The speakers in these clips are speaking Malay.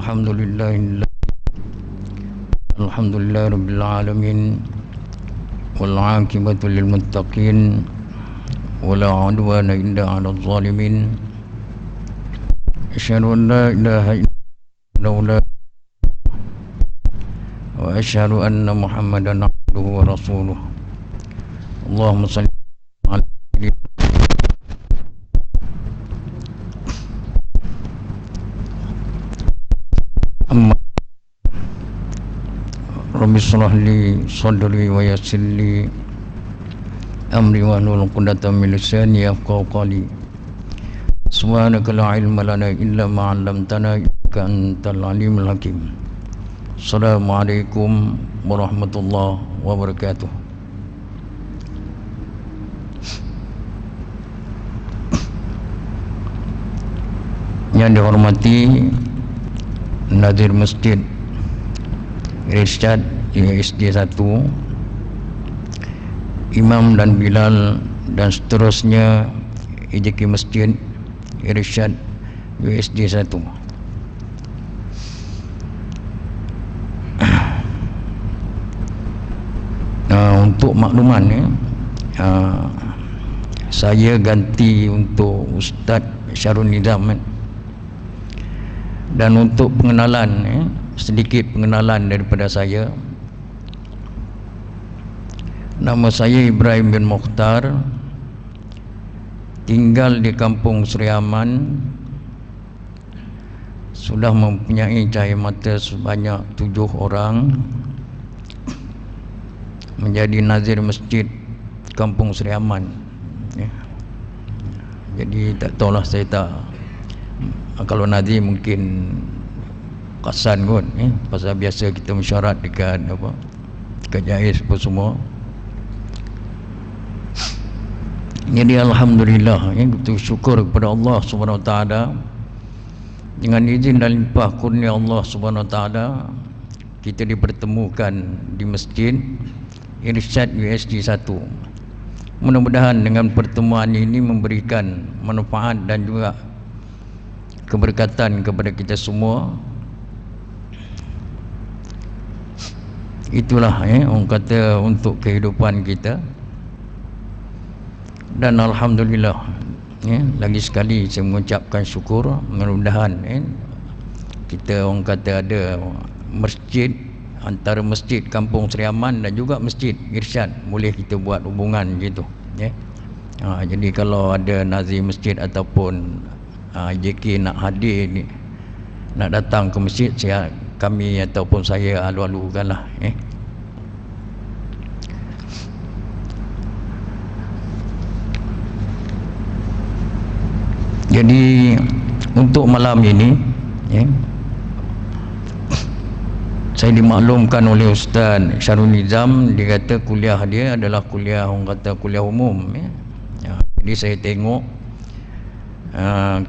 Alhamdulillah Rabbil Alamin, wal aqibatu lil muttaqin, wala udwana illa 'alal zalimin. Asyhadu an la ilaha illallah wa asyhadu anna Muhammadan abduhu wa rasuluh. Allahumma shalli ala Rabbi shrah li sadri wa yassir li amri wahlul 'uqdatam min lisani yafqahu qawli. Subhanaka la ilma lana illa ma 'allamtana innaka antal alimul hakim. Assalamualaikum warahmatullahi wabarakatuh. Yang dihormati Nadir Masjid Irsyad ISD 1, Imam dan Bilal dan seterusnya IJK Masjid Irsyad USD 1. Untuk makluman saya ganti untuk Ustaz Syarul Nizam. Dan untuk pengenalan, sedikit pengenalan daripada saya. Nama saya Ibrahim bin Mokhtar, tinggal di Kampung Seri Aman, sudah mempunyai cahaya mata sebanyak 7 orang, menjadi nazir masjid Kampung Seri Aman. Jadi tak tahulah, saya tak, kalau nazir mungkin kasan kot, pasal biasa kita mesyuarat dekat dekat Jais apa semua. Jadi alhamdulillah, kita syukur kepada Allah Subhanahu Wa Taala, dengan izin dan limpah kurnia Allah Subhanahu Wa Taala, kita dipertemukan di Masjid Irsyad USD 1. Mudah-mudahan dengan pertemuan ini memberikan manfaat dan juga keberkatan kepada kita semua. Itulah orang kata untuk kehidupan kita. Dan alhamdulillah, lagi sekali saya mengucapkan syukur. Mudah-mudahan kita orang kata ada masjid, antara masjid Kampung Seri Aman dan juga masjid Irsyad, boleh kita buat hubungan gitu. Jadi kalau ada nazir masjid ataupun JK nak hadir ni, nak datang ke masjid, kami ataupun saya alu-alukanlah. Jadi untuk malam ini, saya dimaklumkan oleh Ustaz Syarul Nizam, dia kata kuliah dia adalah kuliah, orang kata kuliah umum. Jadi saya tengok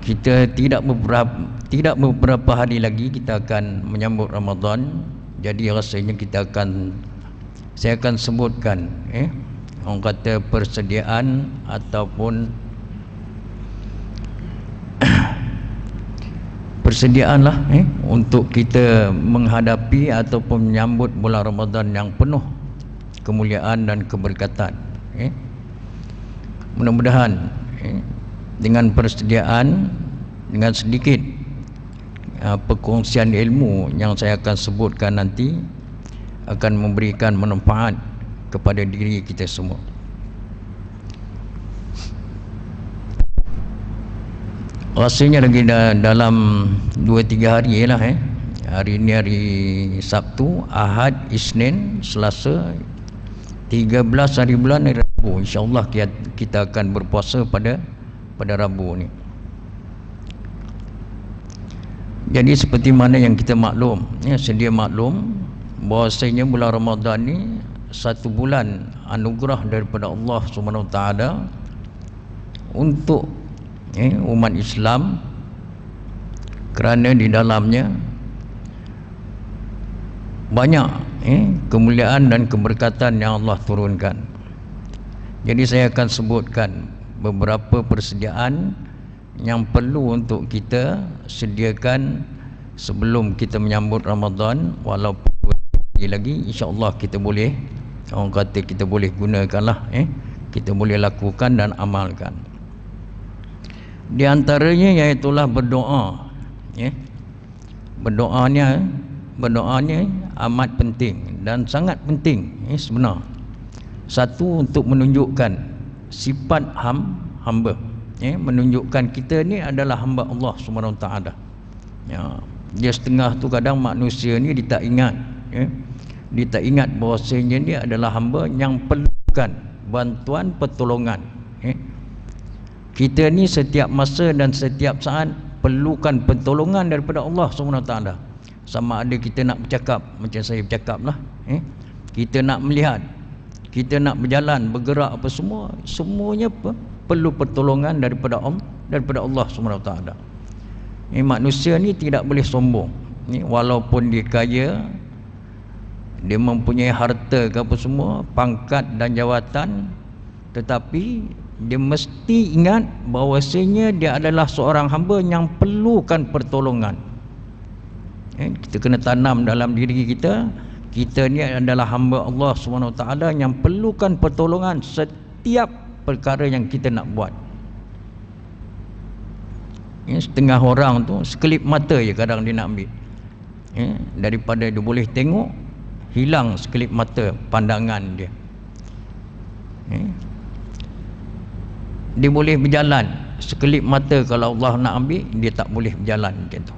kita tidak beberapa hari lagi kita akan menyambut Ramadan. Jadi rasanya saya akan sebutkan orang kata persediaan ataupun persediaanlah untuk kita menghadapi ataupun menyambut bulan Ramadan yang penuh kemuliaan dan keberkatan. Mudah-mudahan dengan persediaan, dengan sedikit perkongsian ilmu yang saya akan sebutkan nanti, akan memberikan manfaat kepada diri kita semua. Rasanya lagi dalam 2-3 hari lah. Hari ini hari Sabtu, Ahad, Isnin, Selasa, 13 hari bulan, hari Rabu. InsyaAllah kita akan berpuasa pada Rabu ni. Jadi seperti mana yang kita maklum, sedia maklum, bahwasanya bulan Ramadan ni satu bulan anugerah daripada Allah Subhanahu Wa Taala untuk umat Islam, kerana di dalamnya banyak kemuliaan dan keberkatan yang Allah turunkan. Jadi saya akan sebutkan beberapa persediaan yang perlu untuk kita sediakan sebelum kita menyambut Ramadan, walaupun lagi insya-Allah kita boleh, orang kata kita boleh gunakanlah, kita boleh lakukan dan amalkan. Di antaranya iaitulah berdoa, berdoanya amat penting dan sangat penting, sebenar. Satu, untuk menunjukkan sifat hamba, menunjukkan kita ni adalah hamba Allah Subhanahu Wa Taala. Dia setengah tu kadang manusia ni dia tak ingat, dia tak ingat bahawasanya dia adalah hamba yang perlukan bantuan pertolongan. Kita ni setiap masa dan setiap saat perlukan pertolongan daripada Allah Subhanahu Wa Taala. Sama ada kita nak bercakap, macam saya bercakap lah, kita nak melihat, kita nak berjalan, bergerak apa semua, semuanya perlu pertolongan daripada Allah Subhanahu Wa Taala. Manusia ni tidak boleh sombong, walaupun dia kaya, dia mempunyai harta ke apa semua, pangkat dan jawatan, tetapi dia mesti ingat bahawasanya dia adalah seorang hamba yang perlukan pertolongan. Kita kena tanam dalam diri kita, kita ni adalah hamba Allah Subhanahu Wa Taala yang perlukan pertolongan setiap perkara yang kita nak buat. Setengah orang tu sekelip mata je kadang dia nak ambil, daripada dia boleh tengok, hilang sekelip mata pandangan dia. Dia boleh berjalan sekelip mata, kalau Allah nak ambil, dia tak boleh berjalan macam tu.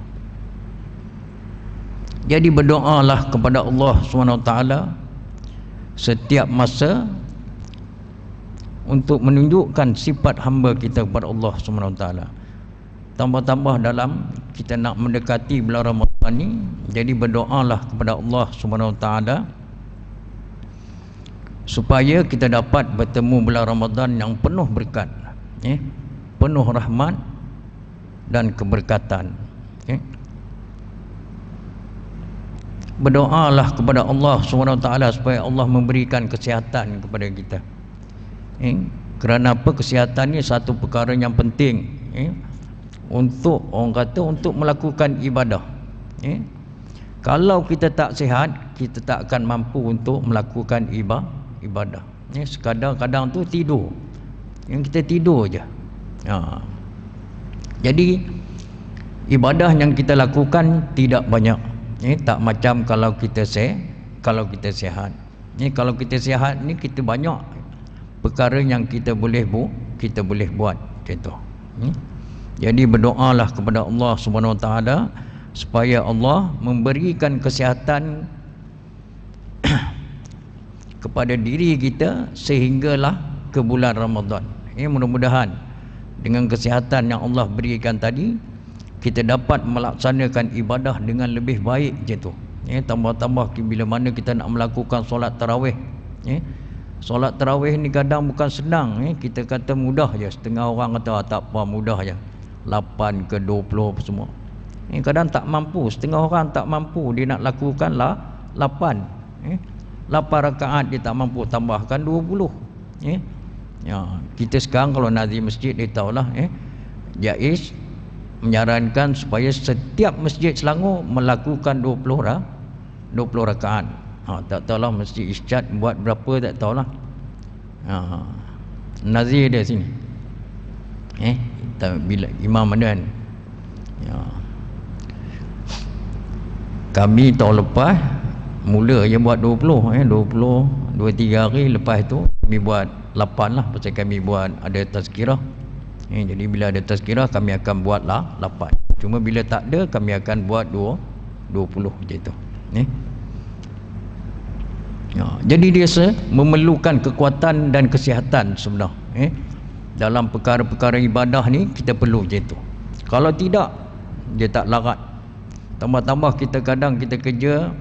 Jadi berdoalah kepada Allah SWT setiap masa untuk menunjukkan sifat hamba kita kepada Allah SWT. Tambah-tambah dalam kita nak mendekati bulan Ramadan ni, jadi berdoalah kepada Allah SWT supaya kita dapat bertemu bulan Ramadan yang penuh berkat, penuh rahmat dan keberkatan. Berdoalah kepada Allah SWT supaya Allah memberikan kesihatan kepada kita. Kerana apa? Kesihatan ni satu perkara yang penting, untuk orang kata untuk melakukan ibadah. Kalau kita tak sihat, kita tak akan mampu untuk melakukan ibadah. Kadang-kadang tu tidur, kita tidur je. Jadi ibadah yang kita lakukan tidak banyak, tak macam kalau kita sihat. Kalau kita sihat ni kita banyak perkara yang kita boleh buat macam tu. Jadi berdoalah kepada Allah Subhanahu Wa Taala supaya Allah memberikan kesihatan kepada diri kita sehinggalah ke bulan Ramadan. Mudah-mudahan dengan kesihatan yang Allah berikan tadi, kita dapat melaksanakan ibadah dengan lebih baik je tu. Tambah-tambah bila mana kita nak melakukan solat tarawih. Solat tarawih ni kadang bukan senang. Kita kata mudah je, setengah orang kata tak apa, mudah je, 8 ke 20 apa semua. Kadang tak mampu, setengah orang tak mampu, dia nak lakukan 8 rakaat dia tak mampu, tambahkan 20. Kita sekarang kalau nazir masjid, dia tahulah, jaiz menyarankan supaya setiap masjid Selangor melakukan 20 rakaat. Tak tahulah masjid Isyad buat berapa, tak tahulah. Nazir dia sini, bila Imam Madan, kami tahun lepas mula je buat 20, 2-3 hari, lepas tu kami buat 8 lah, pasal kami buat ada tazkirah. Jadi bila ada tazkirah kami akan buat 8. Cuma bila tak ada kami akan buat 20 je tu. Jadi dia memerlukan kekuatan dan kesihatan sebenar. Dalam perkara-perkara ibadah ni kita perlu je tu. Kalau tidak, dia tak larat. Tambah-tambah kita kadang kita kerja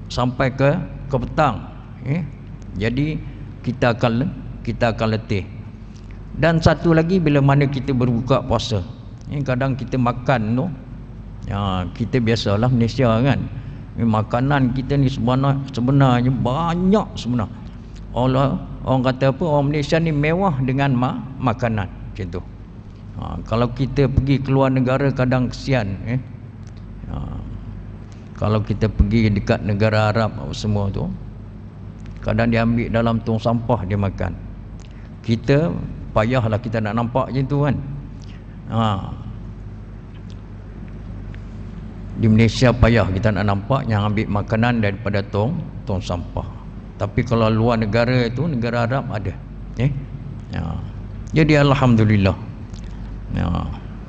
sampai ke petang, jadi kita akan letih. Dan satu lagi, bila mana kita berbuka puasa, kadang kita makan tu, kita biasalah Malaysia kan, makanan kita ni sebenarnya banyak sebenarnya. Orang kata apa, orang Malaysia ni mewah dengan makanan macam tu. Kalau kita pergi keluar negara kadang kesian, Kalau kita pergi dekat negara Arab semua tu, kadang dia ambil dalam tong sampah dia makan. Kita payahlah kita nak nampak je tu kan. Di Malaysia payah kita nak nampak yang ambil makanan daripada tong sampah. Tapi kalau luar negara itu, negara Arab ada. Jadi alhamdulillah.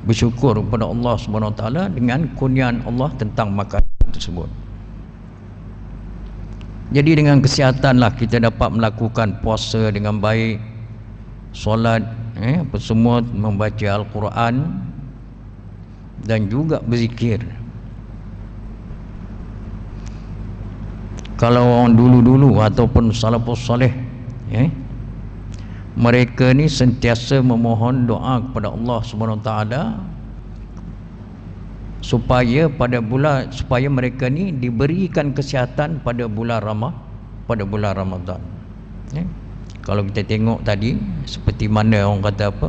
Bersyukur kepada Allah Subhanahu Wa Taala dengan kurniaan Allah tentang makanan tersebut. Jadi dengan kesihatanlah kita dapat melakukan puasa dengan baik, solat, apa semua, membaca Al-Quran dan juga berzikir. Kalau orang dulu-dulu ataupun salafus saleh, mereka ni sentiasa memohon doa kepada Allah Subhanahu Wa Taala supaya mereka ni diberikan kesihatan pada bulan Ramadan. Kalau kita tengok tadi, seperti mana orang kata apa,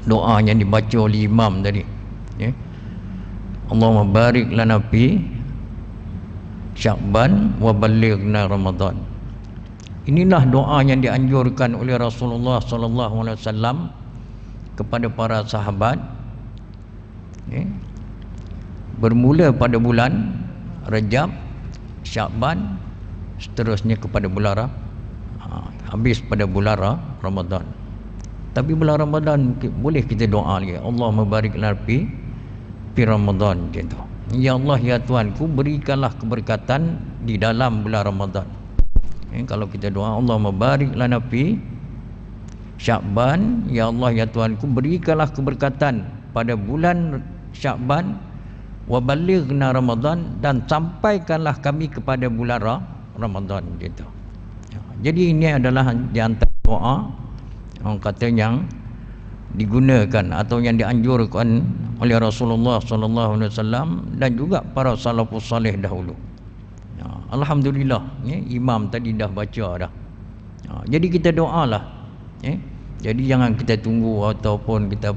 doa yang dibaca oleh imam tadi, Allahumma barik lana fi Sya'ban wa ballighna Ramadan. Inilah doa yang dianjurkan oleh Rasulullah sallallahu alaihi wasallam kepada para sahabat, bermula pada bulan Rajab, Sya'ban, seterusnya kepada bulan habis pada bulan Ramadan. Tapi bulan Ramadan boleh kita doa lagi, Allahumma barik lana fi Ramadan gitu. Ya Allah, ya Tuhanku, berikanlah keberkatan di dalam bulan Ramadan. Kalau kita doa Allahumma barik lana fi Sya'ban, ya Allah, ya Tuhanku, berikanlah keberkatan pada bulan Sya'ban, wa ballighna Ramadan, dan sampaikanlah kami kepada bulan Ramadan gitu. Jadi ini adalah di antara doa orang kata yang digunakan atau yang dianjurkan oleh Rasulullah sallallahu alaihi wasallam dan juga para salafus saleh dahulu. Alhamdulillah, imam tadi dah baca dah. Jadi kita doalah. Jadi jangan kita tunggu ataupun kita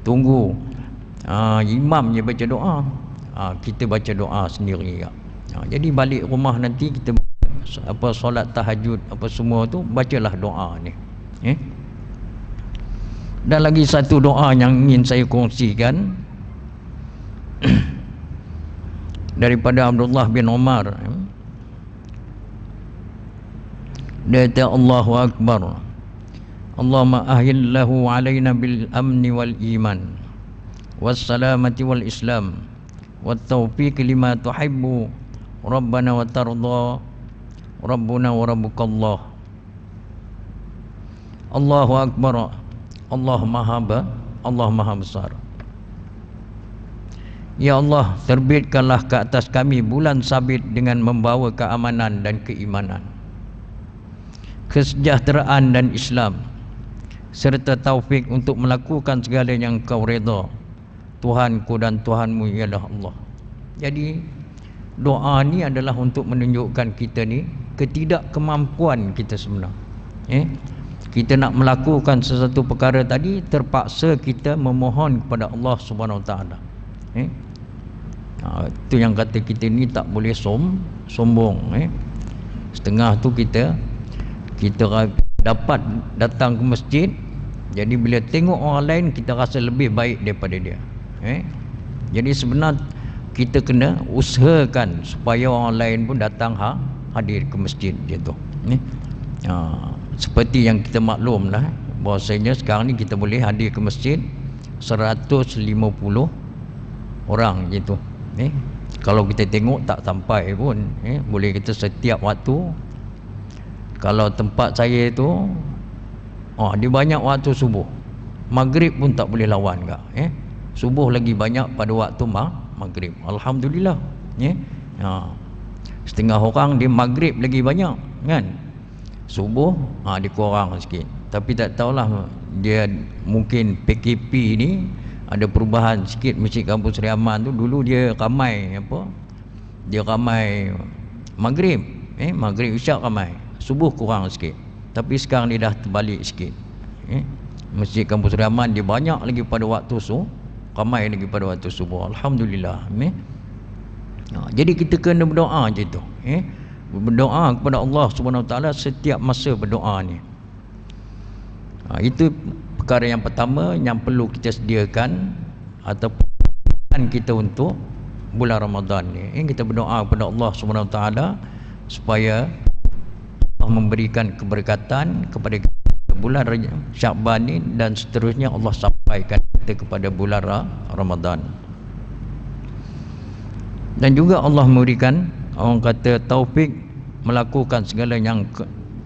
tunggu imam je baca doa. Kita baca doa sendiri. Jadi balik rumah nanti kita solat tahajud apa semua tu, bacalah doa ni. Dan lagi satu doa yang ingin saya kongsikan daripada Abdullah bin Umar. Dia kata, Allahu Akbar, Allahumma ahillahu alaina bil amni wal iman was salamati wal islam wat taufiq lima tuhibbu rabbana wa tarda rabbuna wa rabbukallah. Allahu Akbar, Allah Maha Besar. Ya Allah, terbitkanlah ke atas kami bulan sabit dengan membawa keamanan dan keimanan, kesejahteraan dan Islam, serta taufik untuk melakukan segala yang Kau redha. Tuhanku dan Tuhanmu ialah Allah. Jadi doa ni adalah untuk menunjukkan kita ni ketidakmampuan kita sebenar. Kita nak melakukan sesuatu perkara tadi, terpaksa kita memohon kepada Allah Subhanahu Wa Taala. Itu yang kata kita ni tak boleh sombong. Setengah tu kita dapat datang ke masjid, jadi bila tengok orang lain kita rasa lebih baik daripada dia. Jadi sebenarnya kita kena usahakan supaya orang lain pun datang hadir ke masjid gitu. Seperti yang kita maklum lah, bahawasanya sekarang ni kita boleh hadir ke masjid 150 orang gitu. Kalau kita tengok tak sampai pun, boleh kita setiap waktu. Kalau tempat saya tu dia banyak waktu subuh, maghrib pun tak boleh lawan kak. Subuh lagi banyak pada waktu maghrib. Alhamdulillah. Setengah orang di maghrib lagi banyak kan, subuh dia kurang sikit. Tapi tak tahulah, dia mungkin PKP ni ada perubahan sikit. Masjid Kampung Seri Aman tu dulu dia ramai dia ramai maghrib, maghrib isyak ramai, subuh kurang sikit. Tapi sekarang dia dah terbalik sikit. Masjid Kampung Seri Aman dia banyak lagi pada waktu ramai lagi pada waktu subuh. Alhamdulillah. Jadi kita kena berdoa je tu, berdoa kepada Allah Subhanahu Wa Taala setiap masa berdoa ni. Itu perkara yang pertama yang perlu kita sediakan ataupun kita untuk bulan Ramadan ni. Kita berdoa kepada Allah Subhanahu Wa Taala supaya Allah memberikan keberkatan kepada kita bulan Syaban ni, dan seterusnya Allah sampaikan kita kepada bulan Ramadan. Dan juga Allah memberikan, orang kata, taufik melakukan segala yang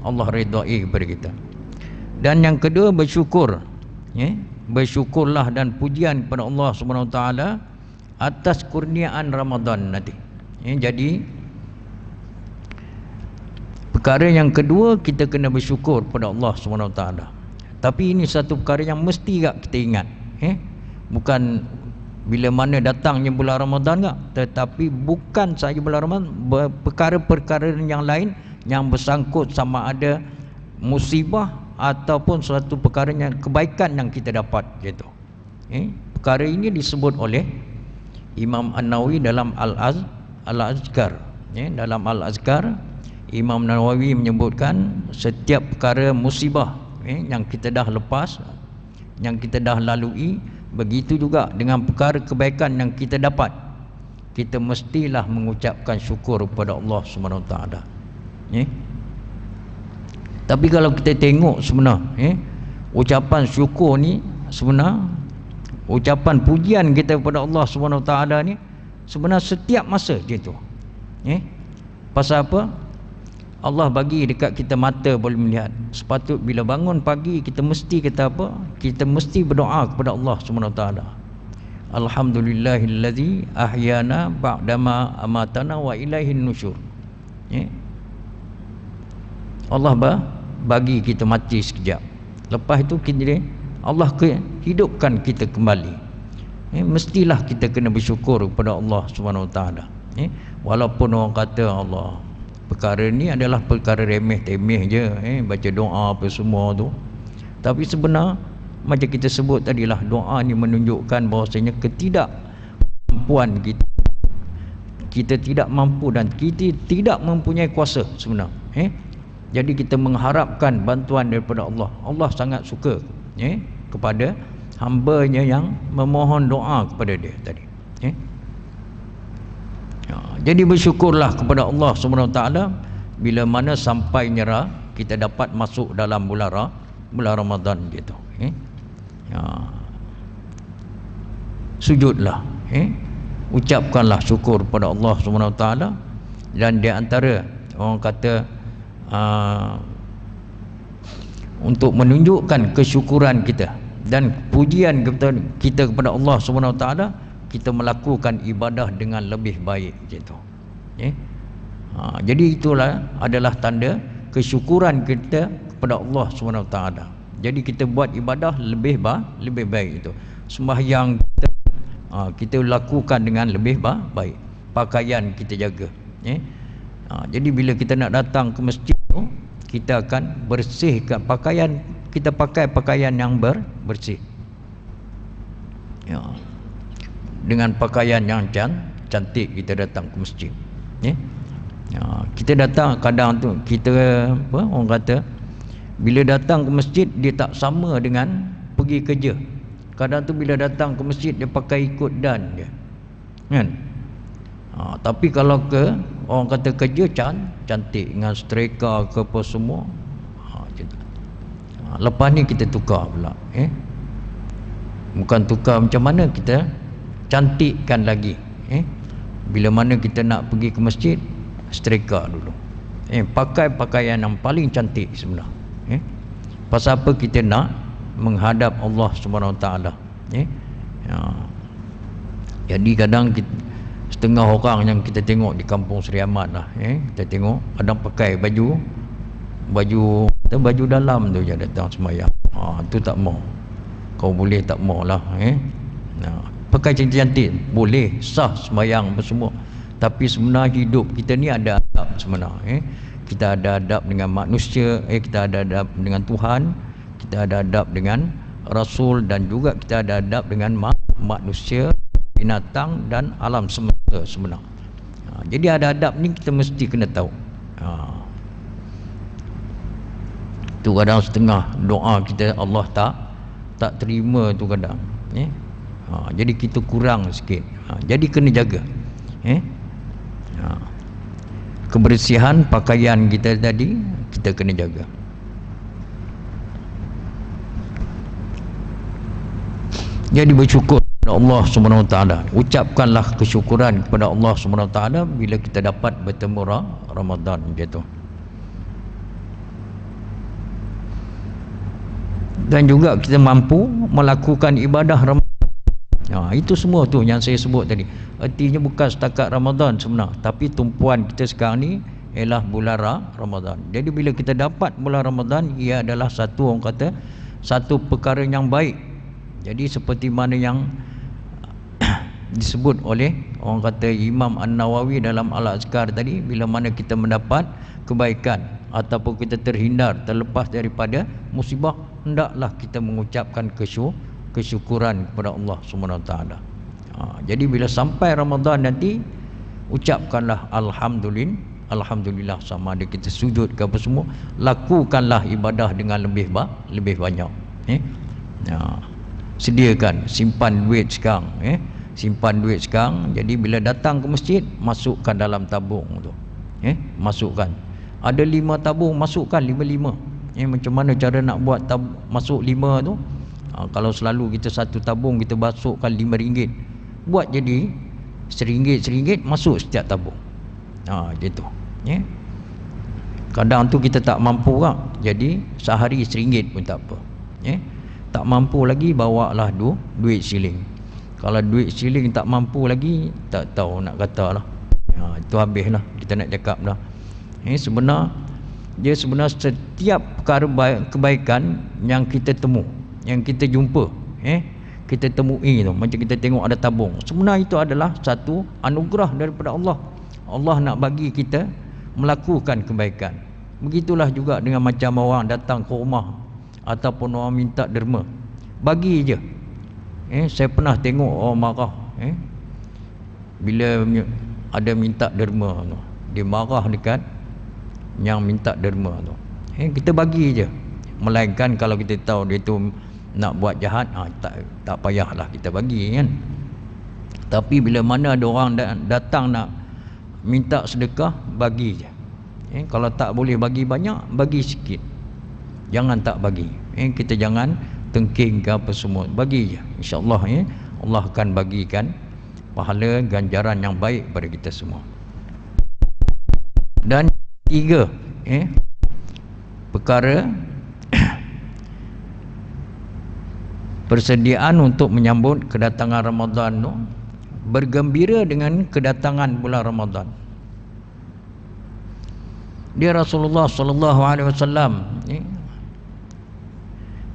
Allah redai kepada kita. Dan yang kedua, bersyukur, bersyukurlah dan pujian kepada Allah Subhanahu Wa Taala atas kurniaan Ramadan nanti. Jadi perkara yang kedua, kita kena bersyukur kepada Allah Subhanahu Wa Taala. Tapi ini satu perkara yang mesti kita ingat, bukan bila mana datangnya bulan Ramadan tetapi bukan sahaja bulan Ramadan, perkara-perkara yang lain yang bersangkut sama ada musibah ataupun suatu perkara yang kebaikan yang kita dapat gitu. Perkara ini disebut oleh Imam An-Nawawi dalam Al-Azkar. Dalam Al-Azkar, Imam Nawawi menyebutkan setiap perkara musibah yang kita dah lepas, yang kita dah lalui, begitu juga dengan perkara kebaikan yang kita dapat, kita mestilah mengucapkan syukur kepada Allah Subhanahu Wa Taala. Tapi kalau kita tengok sebenar, ucapan syukur ni sebenar, ucapan pujian kita kepada Allah Subhanahu Wa Taala ni sebenar setiap masa je tu. Pasal apa? Allah bagi dekat kita mata boleh melihat. Sepatut bila bangun pagi kita mesti kata apa? Kita mesti berdoa kepada Allah Subhanahu Wa Taala. Alhamdulillahillazi ahyana ba'dama amatana wa ilaihin nusyur. Allah bagi kita mati sekejap. Lepas itu Allah hidupkan kita kembali. Mestilah kita kena bersyukur kepada Allah Subhanahu Wa Taala. Walaupun orang kata Allah, perkara ni adalah perkara remeh-temeh je, baca doa apa semua tu. Tapi sebenar macam kita sebut tadilah, doa ni menunjukkan bahawasanya ketidakmampuan kita. Kita tidak mampu dan kita tidak mempunyai kuasa sebenar. Jadi kita mengharapkan bantuan daripada Allah. Allah sangat suka kepada hamba-Nya yang memohon doa kepada dia tadi. Jadi bersyukurlah kepada Allah Subhanahu Wa Taala bila mana sampai nyerah kita dapat masuk dalam bulan Ramadan gitu. Sujudlah, ucapkanlah syukur kepada Allah Subhanahu Wa Taala. Dan di antara orang kata untuk menunjukkan kesyukuran kita dan pujian kita kepada Allah Subhanahu Wa Taala, kita melakukan ibadah dengan lebih baik gitu. Jadi itulah adalah tanda kesyukuran kita kepada Allah Subhanahu Wa Taala. Jadi kita buat ibadah lebih baik itu. Sembahyang kita lakukan dengan lebih baik. Pakaian kita jaga. Jadi bila kita nak datang ke masjid tu, kita akan bersihkan pakaian, kita pakai pakaian yang bersih. Dengan pakaian yang cantik kita datang ke masjid. Kita datang kadang tu kita orang kata bila datang ke masjid dia tak sama dengan pergi kerja. Kadang tu bila datang ke masjid dia pakai ikut dan dia, kan? Tapi kalau orang kata kerja cantik dengan streka ke apa semua, lepas ni kita tukar pula. Bukan tukar macam mana, kita cantikkan lagi. Bila mana kita nak pergi ke masjid, streka dulu. Pakai pakaian yang paling cantik sebenar. Pasal apa? Kita nak menghadap Allah Subhanahu Wa Taala. Jadi kadang setengah orang yang kita tengok di kampung Seri Ahmad lah, kita tengok kadang pakai baju dalam tu je datang sembahyang. Tu tak mau. Kau boleh tak mau lah. Pakai cantik-cantik boleh, sah sembahyang apa semua. Tapi sebenarnya hidup kita ni ada adab sebenar. Kita ada adab dengan manusia, kita ada adab dengan Tuhan, kita ada adab dengan Rasul, dan juga kita ada adab dengan manusia, binatang dan alam semesta sebenar. Jadi ada adab ni kita mesti kena tahu. Tu kadang setengah doa kita Allah tak terima tu kadang. Jadi kita kurang sikit. Jadi kena jaga. Kebersihan pakaian kita tadi kita kena jaga. Jadi bersyukur kepada Allah Subhanahu Wa Taala. Ucapkanlah kesyukuran kepada Allah Subhanahu Wa Taala bila kita dapat bertemu Ramadan macam tu. Dan juga kita mampu melakukan ibadah Ramadan. Itu semua tu yang saya sebut tadi. Artinya bukan setakat Ramadan sebenar, tapi tumpuan kita sekarang ni ialah bulan Ramadan. Jadi bila kita dapat bulan Ramadan, ia adalah satu, orang kata, satu perkara yang baik. Jadi seperti mana yang disebut oleh orang kata Imam An-Nawawi dalam Al-Azkar tadi, bila mana kita mendapat kebaikan ataupun kita terhindar, terlepas daripada musibah, hendaklah kita mengucapkan kesyukuran kepada Allah Subhanahu Wa Taala. Jadi bila sampai Ramadan nanti, ucapkanlah alhamdulillah, sama ada kita sujud ke apa semua, lakukanlah ibadah dengan lebih banyak. Sediakan, simpan duit sekarang, simpan duit sekarang. Jadi bila datang ke masjid, masukkan dalam tabung tu, masukkan. Ada 5 tabung, masukkan 5. Macam mana cara nak buat masuk 5 tu? Kalau selalu kita satu tabung kita masukkan RM5, buat jadi RM1, masuk setiap tabung. Gitu. Kadang tu kita tak mampu kan, jadi sehari RM1 pun tak apa. Tak mampu lagi, bawalah duit siling. Kalau duit siling tak mampu lagi, tak tahu nak kata lah. Itu habislah kita nak cakap dah. Sebenarnya setiap perkara kebaikan yang kita temu, yang kita jumpa, kita temui tu, macam kita tengok ada tabung, sebenarnya itu adalah satu anugerah daripada Allah. Allah nak bagi kita melakukan kebaikan. Begitulah juga dengan macam orang datang ke rumah ataupun orang minta derma, bagi je. Saya pernah tengok orang marah, bila ada minta derma tu, dia marah dekat yang minta derma tu. Kita bagi je. Melainkan kalau kita tahu dia tu nak buat jahat, tak payahlah kita bagi kan. Tapi bila mana ada orang datang nak minta sedekah, bagi je. Kalau tak boleh bagi banyak, bagi sikit. Jangan tak bagi. Kita jangan tengking ke apa semua, bagi je. InsyaAllah Allah akan bagikan pahala ganjaran yang baik pada kita semua. Dan 3 perkara persediaan untuk menyambut kedatangan Ramadan tu, bergembira dengan kedatangan bulan Ramadan. Dia Rasulullah sallallahu alaihi wasallam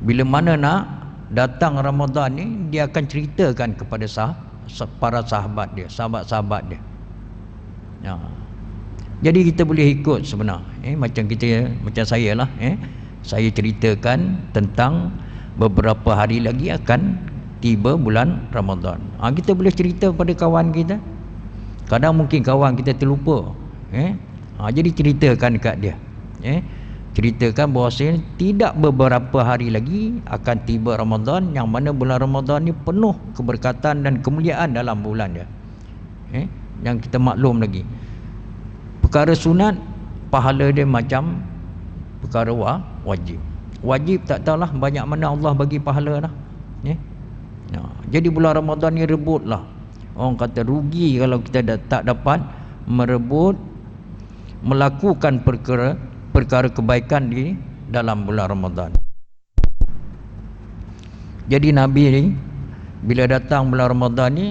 bila mana nak datang Ramadan ni, dia akan ceritakan kepada para sahabat dia, sahabat-sahabat dia. Jadi kita boleh ikut sebenar. Macam saya lah, saya ceritakan tentang beberapa hari lagi akan tiba bulan Ramadan. Kita boleh cerita pada kawan kita. Kadang mungkin kawan kita terlupa. Jadi ceritakan dekat dia. Ceritakan bahawasanya tidak beberapa hari lagi akan tiba Ramadan, yang mana bulan Ramadan ni penuh keberkatan dan kemuliaan dalam bulan dia. Yang kita maklum lagi, perkara sunat pahala dia macam perkara wajib. Wajib tak tahulah banyak mana Allah bagi pahala dah. Jadi bulan Ramadan ni rebutlah. Orang kata rugi kalau kita tak dapat merebut, melakukan perkara kebaikan di dalam bulan Ramadan. Jadi Nabi ni bila datang bulan Ramadan ni,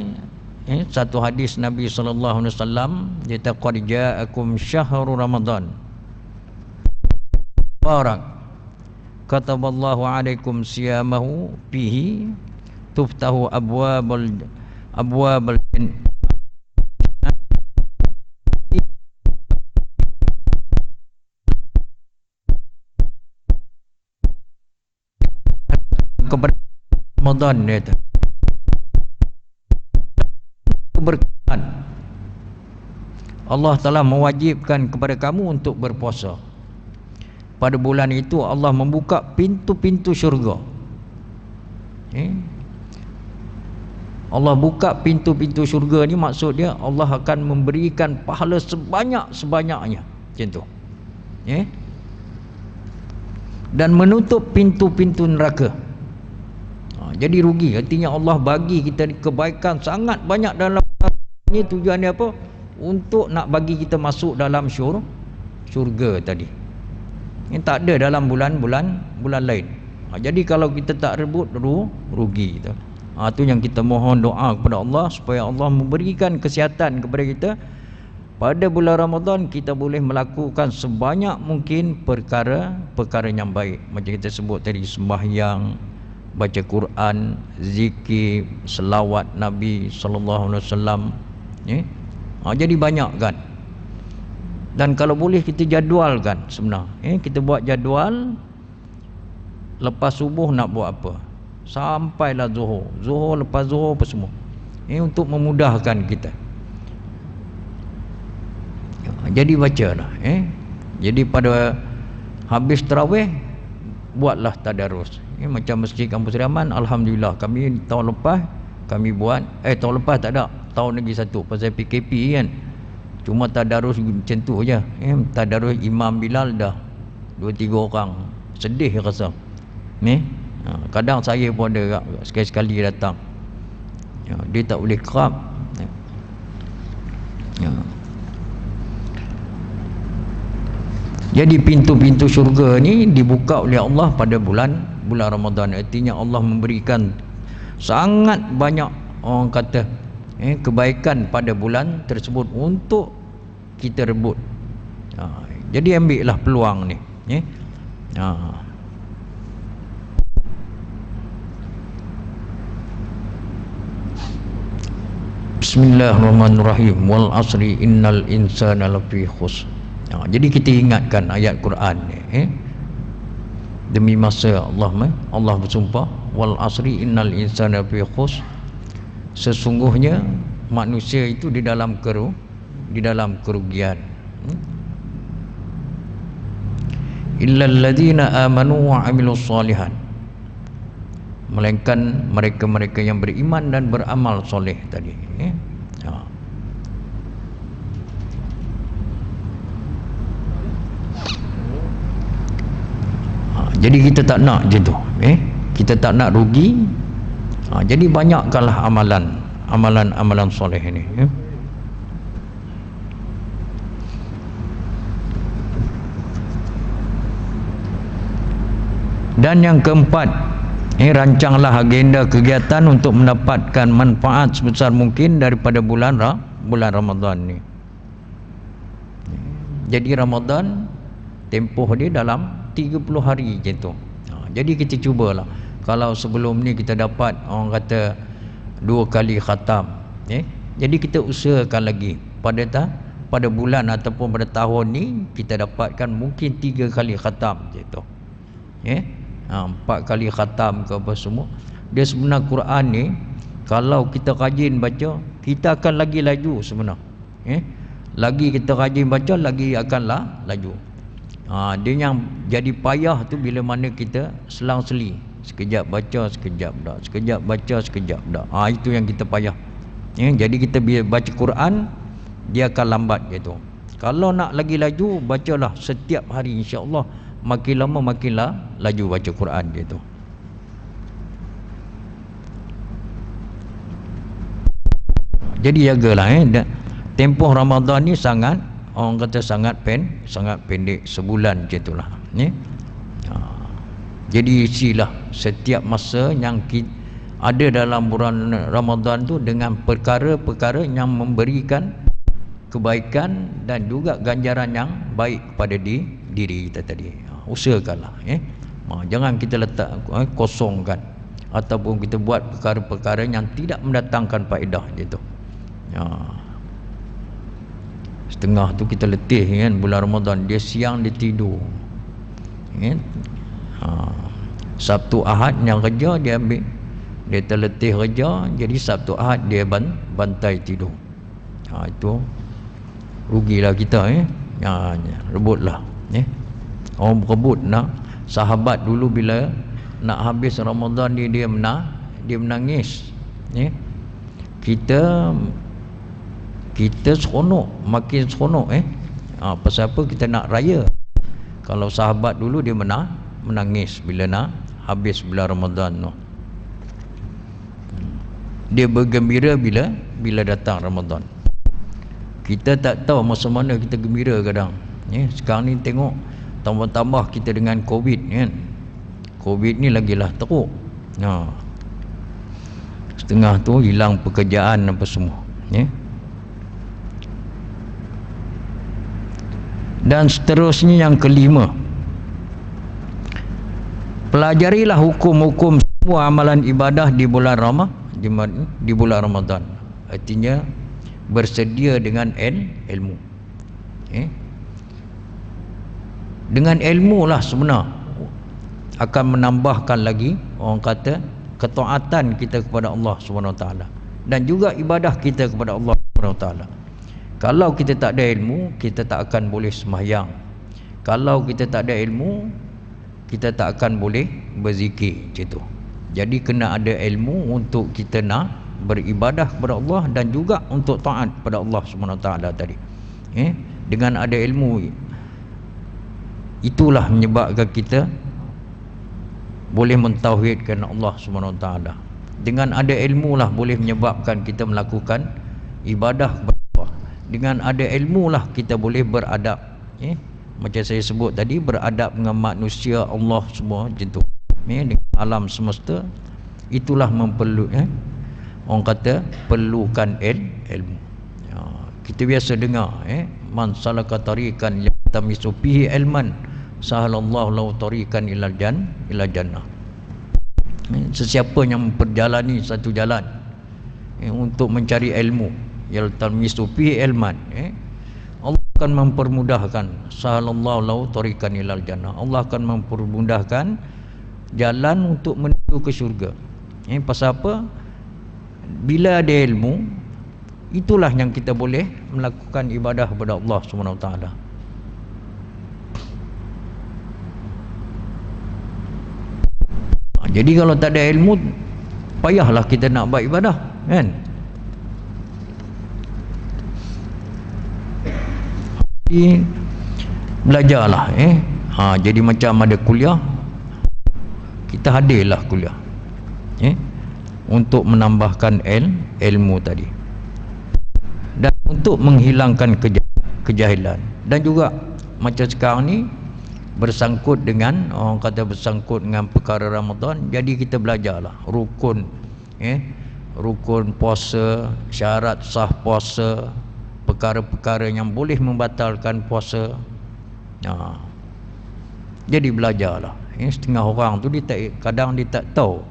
satu hadis Nabi sallallahu alaihi wasallam, dia kata qad ja'akum syahrul ramadan barak kataballahu alaikum siyamahu fihi tuftahu abwabul kepada Ramadan. Dia kata keberkatan Allah telah mewajibkan kepada kamu untuk berpuasa. Pada bulan itu Allah membuka pintu-pintu syurga. Allah buka pintu-pintu syurga ni, maksud dia Allah akan memberikan pahala sebanyak-sebanyaknya, macam tu. Dan menutup pintu-pintu neraka. Jadi rugi. Artinya Allah bagi kita kebaikan sangat banyak dalam ni. Tujuan dia apa? Untuk nak bagi kita masuk dalam syurga tadi. Ini tak ada dalam bulan lain. Jadi kalau kita tak rebut, rugi kita. Itu yang kita mohon doa kepada Allah, supaya Allah memberikan kesihatan kepada kita. Pada bulan Ramadan kita boleh melakukan sebanyak mungkin perkara yang baik. Macam kita sebut tadi, sembahyang, baca Quran, zikir, selawat Nabi sallallahu alaihi wasallam. Jadi banyak kan. Dan kalau boleh kita jadualkan sebenarnya. Kita buat jadual, lepas subuh nak buat apa, sampailah zuhur, lepas zuhur apa semua. Untuk memudahkan kita. Jadi bacalah. Jadi pada habis tarawih buatlah tadarus. Macam Masjid Kampung Seri Aman, alhamdulillah kami tahun lepas kami buat, tahun lepas tak ada, tahun lagi satu pasal PKP kan. Cuma tadarus macam tu je. Tadarus Imam Bilal dah 2-3 orang. Sedih rasa. Kadang saya pun ada sekali-sekali datang. Dia tak boleh kerap. Jadi pintu-pintu syurga ni dibuka oleh Allah pada bulan Ramadan. Artinya Allah memberikan sangat banyak, orang kata, kebaikan pada bulan tersebut untuk kita rebut. Jadi ambillah peluang ni. Bismillahirrahmanirrahim. Wal asri innal insana lafi khusr. Jadi kita ingatkan ayat Quran ni. Demi masa Allah bersumpah, wal asri innal insana lafi khusr. Sesungguhnya manusia itu di dalam kerugian. Illal ladzina amanu wa amilus solihat. Melainkan mereka-mereka yang beriman dan beramal soleh tadi. Jadi kita tak nak je tu. Kita tak nak rugi. Jadi banyakkanlah amalan soleh ini. Dan yang keempat, rancanglah agenda kegiatan untuk mendapatkan manfaat sebesar mungkin daripada bulan Ramadan ni. Jadi Ramadan tempoh dia dalam 30 hari je tu. Jadi kita cubalah. Kalau sebelum ni kita dapat, orang kata, 2 kali khatam, jadi kita usahakan lagi pada bulan ataupun pada tahun ni kita dapatkan mungkin 3 kali khatam je tu. 4 kali khatam ke apa semua. Dia sebenarnya Quran ni kalau kita rajin baca, kita akan lagi laju sebenarnya. Lagi kita rajin baca, lagi akanlah laju. Dia yang jadi payah tu bila mana kita selang-seli, sekejap baca, sekejap tak, sekejap baca, sekejap tak. Itu yang kita payah. Jadi kita bila baca Quran, dia akan lambat gitu. Kalau nak lagi laju, bacalah setiap hari, insya-Allah makin lama makinlah laju baca Quran gitu. Jadi jagalah. Tempoh Ramadan ni sangat, orang kata sangat pendek, sebulan je itulah. Jadi isilah setiap masa yang ada dalam bulan Ramadan tu dengan perkara-perkara yang memberikan kebaikan dan juga ganjaran yang baik kepada diri kita tadi. Usahakanlah. Jangan kita letak kosongkan ataupun kita buat perkara-perkara yang tidak mendatangkan faedah gitu. Setengah tu kita letih kan, bulan Ramadan dia siang dia tidur. Sabtu Ahad yang kerja dia ambil, dia terletih kerja, jadi Sabtu Ahad dia bantai tidur. Itu rugilah kita rebutlah orang berebut nak. Sahabat dulu bila nak habis Ramadan dia menangis kita seronok, makin seronok pasal apa? Kita nak raya. Kalau sahabat dulu dia menangis bila nak habis bulan Ramadan tu. Dia bergembira bila datang Ramadan. Kita tak tahu masa mana kita gembira kadang. Sekarang ni tengok tambah-tambah kita dengan Covid kan. Covid ni lagilah teruk. Setengah tu hilang pekerjaan apa semua. Dan seterusnya yang kelima, pelajarilah hukum-hukum semua amalan ibadah di bulan Ramadan. Artinya bersedia dengan ilmu. Dengan ilmu lah sebenar akan menambahkan lagi orang kata ketaatan kita kepada Allah SWT dan juga ibadah kita kepada Allah SWT. Kalau kita tak ada ilmu, kita tak akan boleh sembahyang. Kalau kita tak ada ilmu, kita tak akan boleh berzikir macam tu. Jadi kena ada ilmu untuk kita nak beribadah kepada Allah dan juga untuk taat kepada Allah SWT tadi. Dengan ada ilmu, itulah menyebabkan kita boleh mentauhidkan Allah SWT. Dengan ada ilmu lah boleh menyebabkan kita melakukan ibadah kepada Allah. Dengan ada ilmu lah kita boleh beradab. Macam saya sebut tadi, beradab dengan manusia, Allah semua macam tu. Dengan alam semesta. Itulah orang kata perlukan ilmu. Kita biasa dengar man salaka tariqan yaltamisu fihi ilman sahalallahu lahu tariqan ilal jannah. Sesiapa yang memperjalani satu jalan untuk mencari ilmu, yaltamisu fihi ilman, Allah akan mempermudahkan, sahalallahu lahu tariqan ilal jannah. Allah akan mempermudahkan jalan untuk menuju ke syurga. Pasal apa? Bila ada ilmu, itulah yang kita boleh melakukan ibadah kepada Allah SWT. Jadi kalau tak ada ilmu, payahlah kita nak buat ibadah, kan? Jadi belajarlah. Jadi macam ada kuliah, kita hadirlah kuliah untuk menambahkan ilmu tadi dan untuk menghilangkan kejahilan. Dan juga macam sekarang ni bersangkut dengan orang kata bersangkut dengan perkara Ramadan, jadi kita belajarlah rukun rukun puasa, syarat sah puasa, perkara-perkara yang boleh membatalkan puasa. Jadi belajarlah. Setengah orang tu kadang dia tak tahu.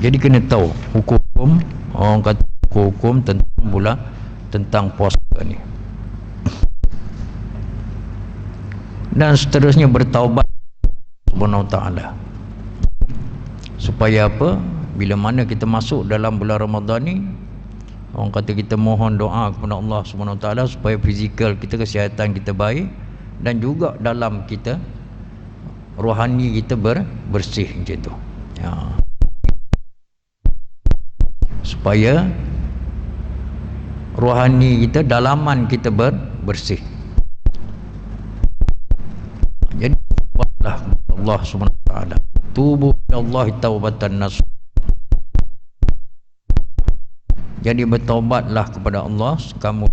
Jadi kena tahu hukum, orang kata hukum tentang puasa ni. Dan seterusnya bertaubat Subhanahu Ta'ala. Supaya apa? Bila mana kita masuk dalam bulan Ramadan ni, orang kata kita mohon doa kepada Allah Subhanahu Ta'ala supaya fizikal kita, kesihatan kita baik, dan juga dalam kita rohani kita bersih macam tu. Supaya rohani kita, dalaman kita bersih. Jadi Allah Subhanahu Wa Taala, tubu Allah taubatan nasuh. Jadi bertaubatlah kepada Allah kamu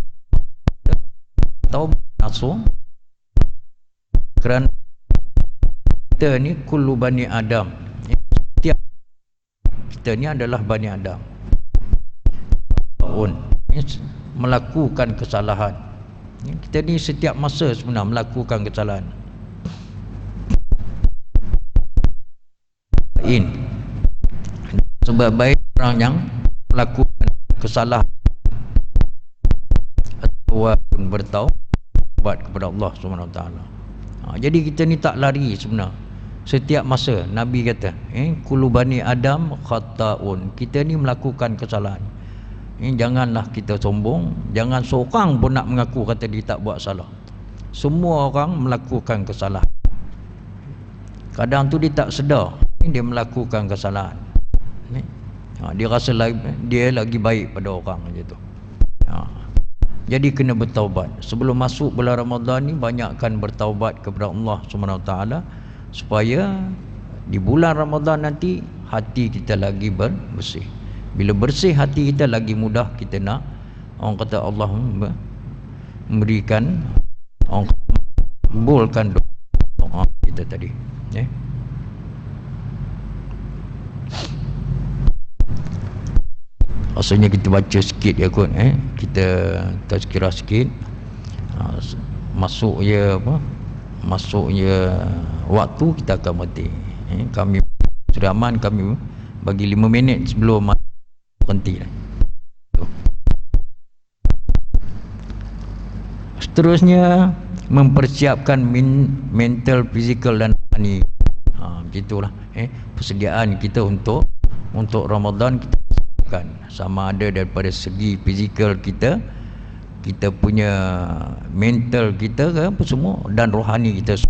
taubat nasuh, kerana kita ni kullu bani Adam, setiap kita ni adalah bani Adam, melakukan kesalahan. Kita ni setiap masa sebenarnya melakukan kesalahan. Sebab baik orang yang melakukan kesalahan ataupun bertaubat kepada Allah SWT. Jadi kita ni tak lari sebenarnya. setiap masa. Nabi kata, kullu bani Adam khata'un. Kita ni melakukan kesalahan. Janganlah kita sombong, jangan seorang pun nak mengaku kata dia tak buat salah. Semua orang melakukan kesalahan. Kadang tu dia tak sedar dia melakukan kesalahan. Dia rasa dia lagi baik pada orang macam tu. Jadi kena bertaubat. Sebelum masuk bulan Ramadan ni, banyakkan bertaubat kepada Allah SWT, supaya di bulan Ramadan nanti hati kita lagi bersih. Bila bersih hati kita, lagi mudah kita nak, orang kata Allah memberikan, orang kabulkan doa kita tadi. Asalnya kita baca sikit ya kot, kita tazkirah sikit. Masuknya waktu kita akan mati. Kami sudah aman, kami bagi 5 minit sebelum berhenti. Seterusnya mempersiapkan mental, fizikal dan rohani. Begitulah persediaan kita untuk Ramadan. Kita sama ada daripada segi fizikal kita punya mental kita ke apa semua, dan rohani kita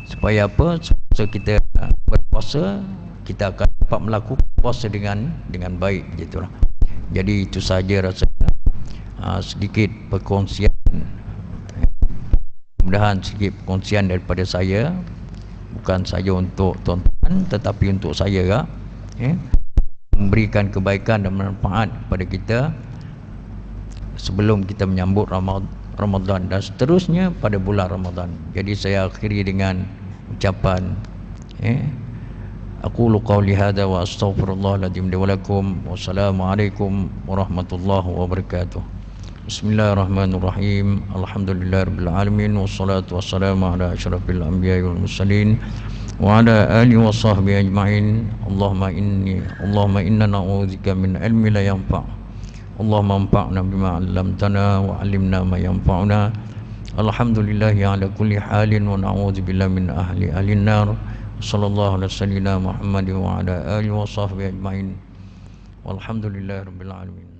supaya apa, so kita berpuasa, kita akan dapat melakukan puasa dengan baik, gitulah. Jadi itu saja rasanya sedikit perkongsian, mudah-mudahan sedikit perkongsian daripada saya, bukan saja untuk tuan-tuan tetapi untuk saya juga, memberikan kebaikan dan manfaat kepada kita sebelum kita menyambut Ramadan dan seterusnya pada bulan Ramadan. Jadi saya akhiri dengan ucapan aqulu qawli hadza wa astaghfirullahaladzim li wa lakum. Wassalamualaikum warahmatullahi wabarakatuh. Bismillahirrahmanirrahim. Alhamdulillahirabbil alamin, wassalatu wassalamu ala asyrafil anbiya'i wal mursalin wa ala alihi wa sahbihi ajma'in. Allahumma inna na'udzubika min ilmin la yanfa'. Allahumma anfa'na bima 'allamtana wa 'allimna ma yanfa'una. Alhamdulillahi ala kulli halin wa na'udzubillahi min ahli an-nar. Sallallahu alaihi wasallam Muhammad wa ala alihi wa sahbihi ajma'in. Walhamdulillahirabbil alamin.